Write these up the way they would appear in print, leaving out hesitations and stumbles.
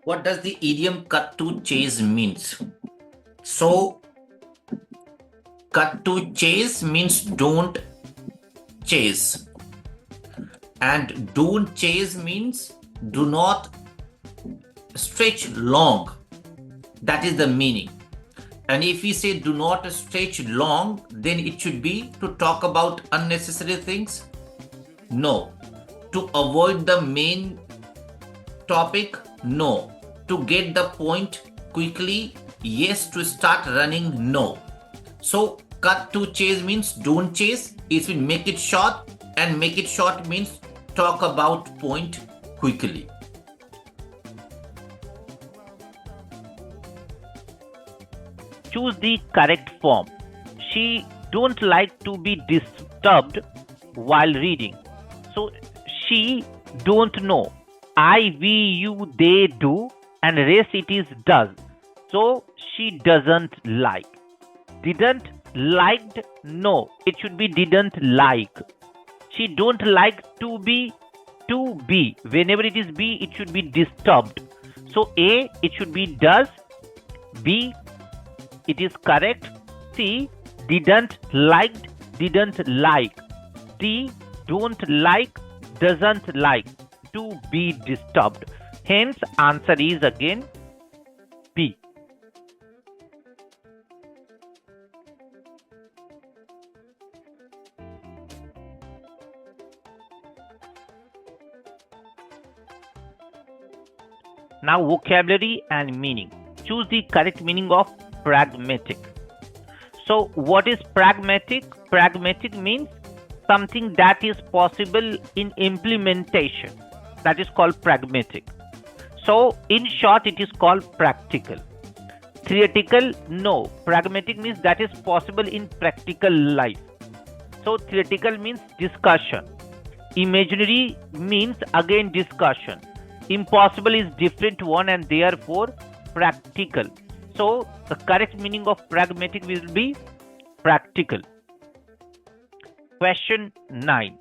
what does the idiom cut to chase means? So, cut to chase means don't chase. And don't chase means do not stretch long. That is the meaning. And if we say do not stretch long, then it should be to talk about unnecessary things. No. To avoid the main topic? No. To get the point quickly? Yes. To start running? No. So cut to chase means don't chase. It will make it short, and make it short means talk about point quickly. Choose the correct form. She don't like to be disturbed while reading. So she don't know. I, we, you, they do, and rest it is does. So she doesn't like. Didn't liked, no. It should be didn't like. She don't like to be. Whenever it is be, it should be disturbed. So A, it should be does. B, it is correct. C, didn't liked, didn't like. D, don't like, doesn't like to be disturbed. Hence, answer is again B. Now, vocabulary and meaning. Choose the correct meaning of pragmatic. So, what is pragmatic? Pragmatic means something that is possible in implementation. That is called pragmatic. So, in short, it is called practical. Theoretical, no. Pragmatic means that is possible in practical life. So, theoretical means discussion. Imaginary means again discussion. Impossible is different one, and therefore practical. So the correct meaning of pragmatic will be practical. Question 9.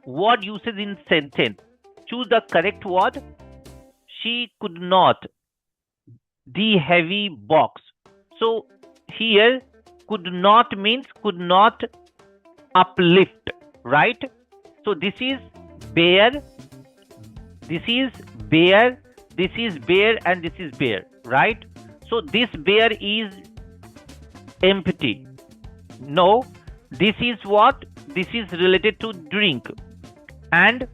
Word usage in sentence. Choose the correct word. She could not. The heavy box. So here could not means could not uplift, right? So this is bear. This is bear, this is bear, and this is bear, right? So this bear is empty. No, this is what? This is related to drink. And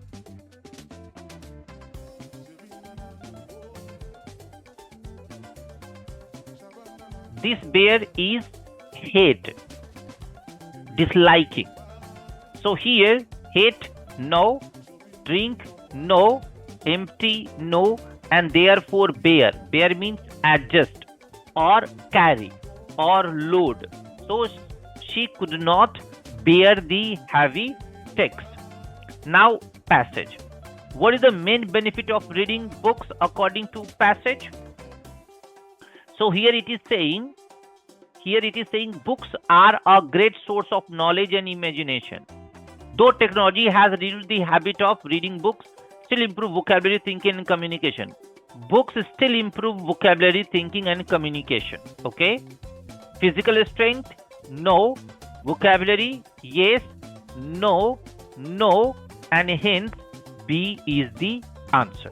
this bear is hate, disliking. So here, hate, no, drink, no, empty, no, and therefore bear. Bear means adjust or carry or load. So she could not bear the heavy text. Now passage. What is the main benefit of reading books according to passage? So here it is saying books are a great source of knowledge and imagination. Though technology has reduced the habit of reading books, still improve vocabulary, thinking, and communication. Books still improve vocabulary, thinking, and communication. Okay. Physical strength, no. Vocabulary, yes. No, no, and hence B is the answer.